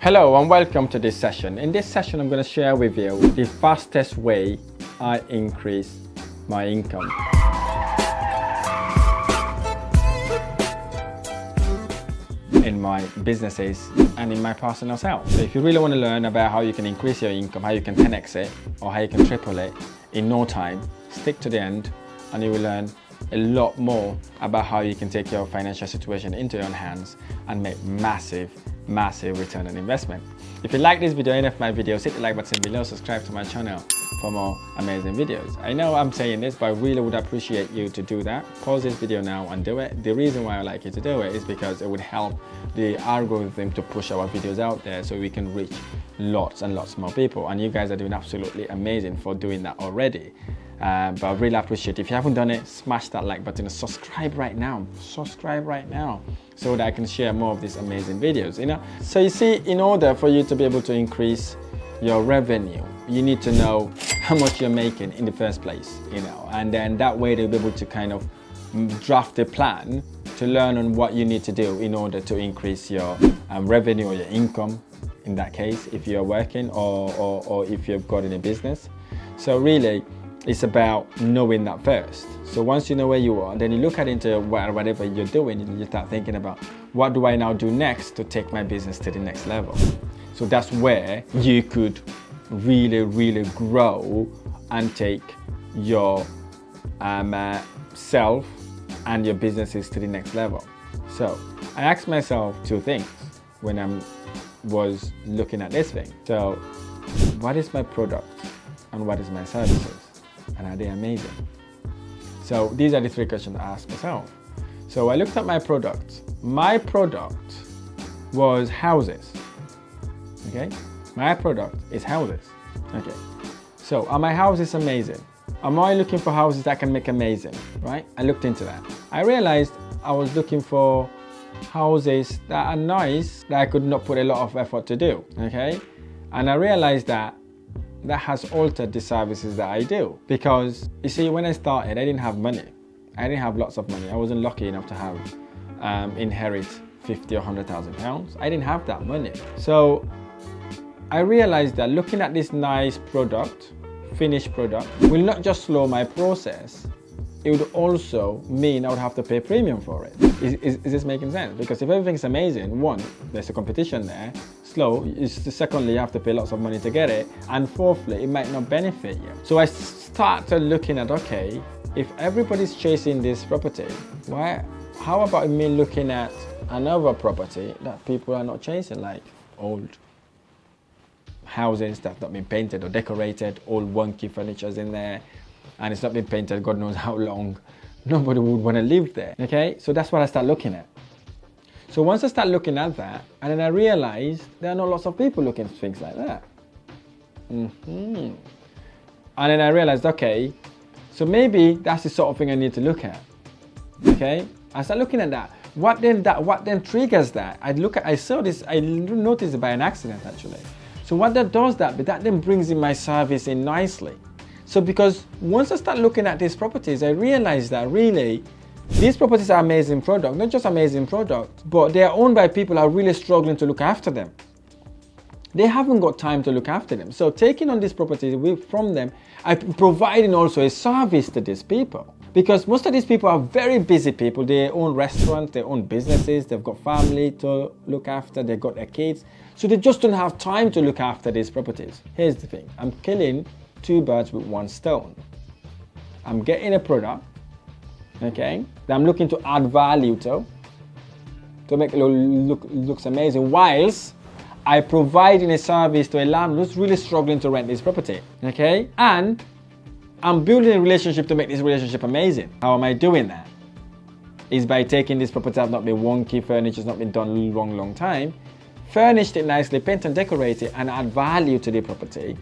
Hello and welcome to this session. In this session, I'm going to share with you the fastest way I increase my income. In my businesses and in my personal self. So if you really want to learn about how you can increase your income, how you can 10x it or how you can triple it in no time, stick to the end and you will learn a lot more about how you can take your financial situation into your own hands and make massive return on investment. If you like this video, any of my videos, hit the like button below, subscribe to my channel for more amazing videos. I know I'm saying this, but I really would appreciate you to do that. Pause this video now and do it. The reason why I like you to do it is because it would help the algorithm to push our videos out there so we can reach lots and lots more people. And you guys are doing absolutely amazing for doing that already. But I really appreciate it. If you haven't done it, smash that like button and subscribe right now. Subscribe right now so that I can share more of these amazing videos, So you see, in order for you to be able to increase your revenue, you need to know how much you're making in the first place, and then that way they'll be able to kind of draft a plan to learn on what you need to do in order to increase your revenue or your income, in that case, if you're working or if you've got in a business. So really, it's about knowing that first. So once you know where you are, then you look at into whatever you're doing, you start thinking about what do I now do next to take my business to the next level. So that's where you could really grow and take your self and your businesses to the next level. So I asked myself two things when I was looking at this thing. So what is my product and what is my services? And are they amazing? So these are the three questions I asked myself. So I looked at my product. My product was houses. Okay? My product is houses. Okay. So are my houses amazing? Am I looking for houses that can make amazing? Right? I looked into that. I realized I was looking for houses that are nice, that I could not put a lot of effort to do. Okay? And I realized that has altered the services that I do. Because you see, when I started, I didn't have money. I didn't have lots of money. I wasn't lucky enough to have inherit 50 or 100,000 pounds. I didn't have that money. So I realized that looking at this nice product, finished product, will not just slow my process, it would also mean I would have to pay premium for it. Is this making sense? Because if everything's amazing, one, there's a competition there. Secondly, you have to pay lots of money to get it, and fourthly, it might not benefit you. So I started looking at, okay, if everybody's chasing this property, how about me looking at another property that people are not chasing, like old houses that have not been painted or decorated, old wonky furniture's in there, and it's not been painted God knows how long. Nobody would want to live there. Okay, so that's what I started looking at. So once I start looking at that, and then I realized there are not lots of people looking at things like that. And then I realized, okay, so maybe that's the sort of thing I need to look at. Okay, I start looking at that. What then triggers that? I saw this, I noticed it by an accident actually. So what that does that then brings in my service in nicely. So because once I start looking at these properties, I realized that really, these properties are amazing product, not just amazing product, but they are owned by people who are really struggling to look after them. They haven't got time to look after them. So taking on these properties from them, I'm providing also a service to these people. Because most of these people are very busy people. They own restaurants, they own businesses, they've got family to look after, they've got their kids. So they just don't have time to look after these properties. Here's the thing, I'm killing two birds with one stone. I'm getting a product, okay, that I'm looking to add value to make it looks amazing, whilst I providing a service to a landlord who's really struggling to rent this property, okay? And I'm building a relationship to make this relationship amazing. How am I doing that? Is by taking this property that have not been wonky, furniture's not been done a long time, furnished it nicely, paint and decorate it, and add value to the property,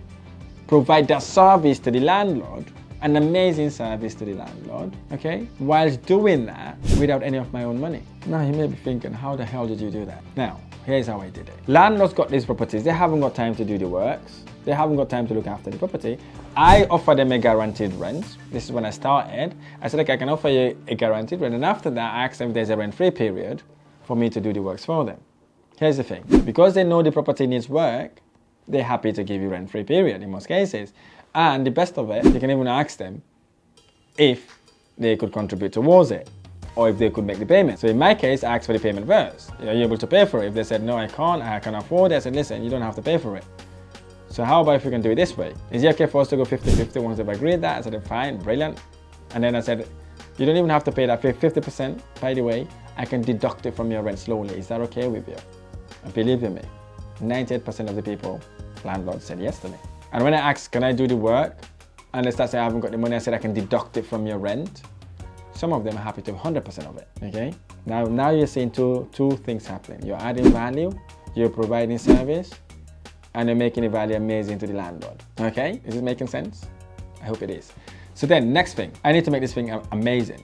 provide that service to the landlord, an amazing service to the landlord, okay, whilst doing that without any of my own money. Now you may be thinking, how the hell did you do that? Now, here's how I did it. Landlords got these properties, they haven't got time to do the works, they haven't got time to look after the property. I offer them a guaranteed rent. This is when I started. I said, okay, I can offer you a guaranteed rent, and after that, I asked them if there's a rent-free period for me to do the works for them. Here's the thing. Because they know the property needs work, they're happy to give you rent-free period in most cases. And the best of it, you can even ask them if they could contribute towards it or if they could make the payment. So in my case, I asked for the payment first. Are you able to pay for it? If they said, no, I can't afford it, I said, listen, you don't have to pay for it. So how about if we can do it this way? Is it okay for us to go 50-50 once they've agreed that? I said, fine, brilliant. And then I said, you don't even have to pay that 50%, by the way. I can deduct it from your rent slowly. Is that okay with you? And believe me, 98% of the people, landlords, said yes to me. And when I asked, can I do the work? And they start saying, I haven't got the money, I said, I can deduct it from your rent. Some of them are happy to 100% of it, okay? Now you're seeing two things happening. You're adding value, you're providing service, and you're making the value amazing to the landlord, okay? Is this making sense? I hope it is. So then, next thing, I need to make this thing amazing.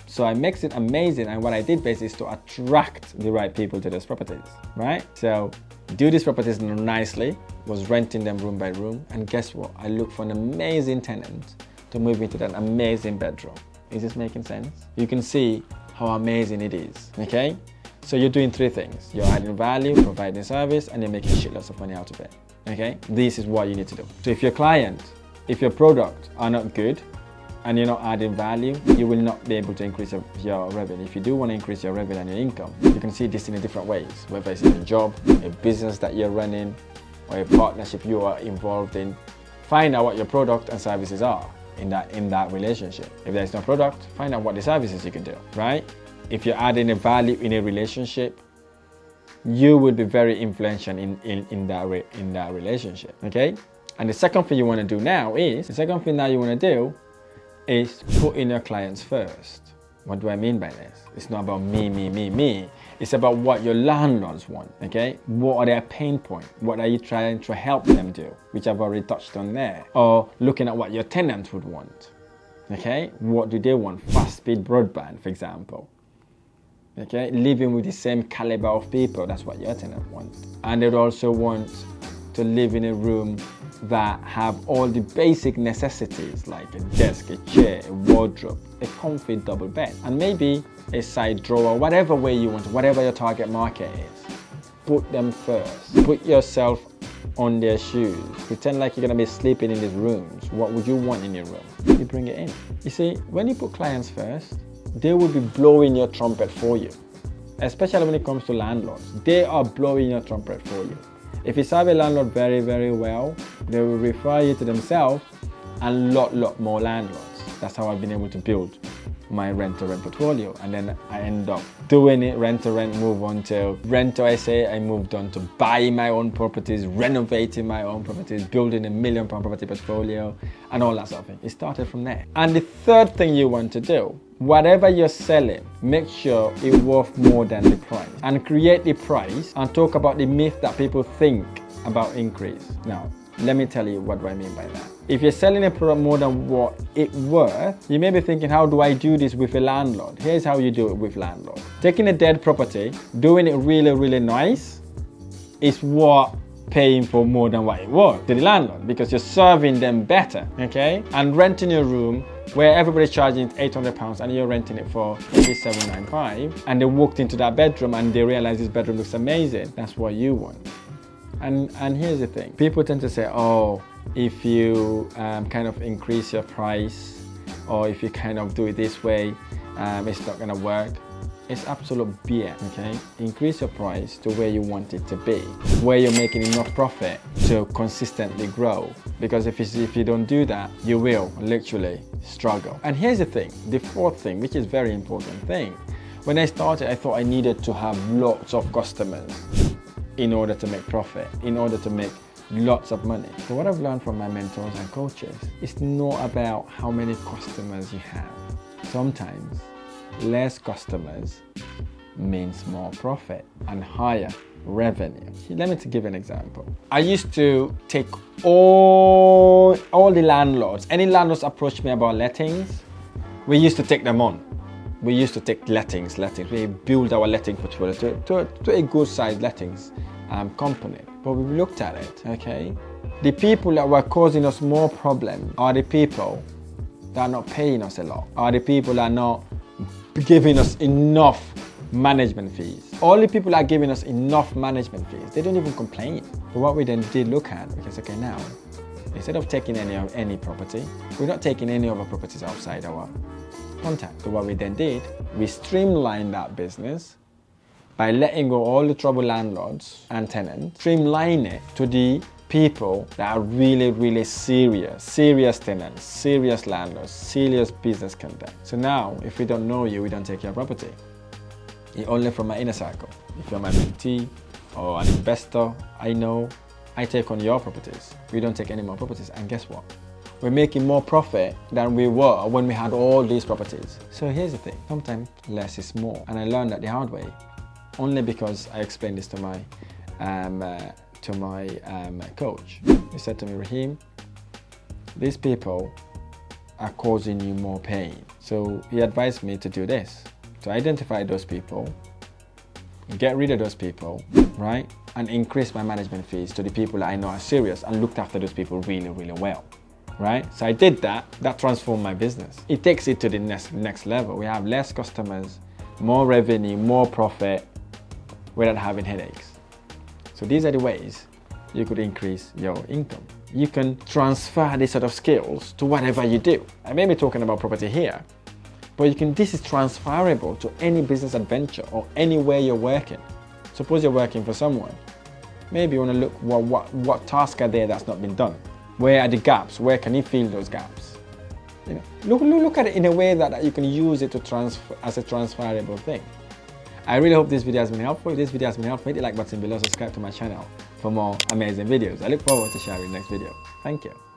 So I makes it amazing, and what I did basically is to attract the right people to those properties, right? So do these properties nicely, was renting them room by room, and guess what? I look for an amazing tenant to move into that amazing bedroom. Is this making sense? You can see how amazing it is, okay? So you're doing three things. You're adding value, providing service, and you're making shitloads of money out of it, okay? This is what you need to do. So if your client, if your product are not good, and you're not adding value, you will not be able to increase your revenue. If you do want to increase your revenue and your income, you can see this in different ways, whether it's in a job, a business that you're running, or a partnership you are involved in. Find out what your product and services are in that relationship. If there's no product, find out what the services you can do, right? If you're adding a value in a relationship, you will be very influential in that relationship, okay? And the second thing you want to do now is, putting your clients first. What do I mean by this? It's not about me. It's about what your landlords want, okay? What are their pain points? What are you trying to help them do? Which I've already touched on there. Or looking at what your tenants would want, okay? What do they want? Fast speed broadband, for example. Okay, living with the same caliber of people, that's what your tenant wants. And they'd also want to live in a room that have all the basic necessities like a desk, a chair, a wardrobe, a comfy double bed, and maybe a side drawer, whatever way you want, whatever your target market is. Put them first. Put yourself on their shoes. Pretend like you're gonna be sleeping in these rooms. What would you want in your room? You bring it in. You see, when you put clients first, they will be blowing your trumpet for you. Especially when it comes to landlords. They are blowing your trumpet for you. If you serve a landlord very, very well, they will refer you to themselves and lot more landlords. That's how I've been able to build my rent-to-rent portfolio. And then I end up doing it rent-to-rent, move on to rent-to-SA. I moved on to buying my own properties, renovating my own properties, building £1 million property portfolio, and all that sort of thing. It started from there. And the third thing you want to do, whatever you're selling, make sure it's worth more than the price. And create the price and talk about the myth that people think about increase. Now, let me tell you what do I mean by that. If you're selling a product more than what it's worth, you may be thinking, how do I do this with a landlord? Here's how you do it with landlord. Taking a dead property, doing it really, really nice is what paying for more than what it was to the landlord, because you're serving them better, okay? And renting a room where everybody's charging £800 and you're renting it for maybe £795, and they walked into that bedroom and they realize this bedroom looks amazing. That's what you want. And here's the thing. People tend to say, oh, if you kind of increase your price, or if you kind of do it this way, it's not gonna work. It's absolute BS, okay? Increase your price to where you want it to be, where you're making enough profit to consistently grow. Because if you don't do that, you will literally struggle. And here's the thing, the fourth thing, which is very important thing. When I started, I thought I needed to have lots of customers in order to make profit, in order to make lots of money. But what I've learned from my mentors and coaches, it's not about how many customers you have. Sometimes less customers means more profit and higher revenue. Let me give an example. I used to take all the landlords, any landlords approached me about lettings, we used to take them on. We used to take lettings. We build our letting portfolio to a good sized lettings company. But we looked at it, okay? The people that were causing us more problems are the people that are not paying us a lot, are the people that are not giving us enough management fees. All the people are giving us enough management fees. They don't even complain. But what we then did look at, because okay, now, instead of taking any property, we're not taking any other properties outside our contact. So what we then did, we streamlined that business by letting go all the trouble landlords and tenants, streamline it to the people that are really serious tenants, serious landlords, serious business contact. So now, if we don't know you, we don't take your property. You're only from my inner circle. If you're my mentee or an investor, I take on your properties. We don't take any more properties. And guess what? We're making more profit than we were when we had all these properties. So here's the thing, sometimes less is more. And I learned that the hard way, only because I explained this to my coach. He said to me, Rahim, these people are causing you more pain. So he advised me to do this, to identify those people, get rid of those people, right? And increase my management fees to the people that I know are serious and looked after those people really well, right? So I did that. That transformed my business. It takes it to the next level. We have less customers, more revenue, more profit without having headaches. So these are the ways you could increase your income. You can transfer these sort of skills to whatever you do. I may be talking about property here, but this is transferable to any business adventure or anywhere you're working. Suppose you're working for someone. Maybe you want to look what tasks are there that's not been done. Where are the gaps? Where can you fill those gaps? Look at it in a way that you can use it to transfer as a transferable thing. I really hope this video has been helpful. If this video has been helpful, hit the like button below, subscribe to my channel for more amazing videos. I look forward to sharing the next video. Thank you.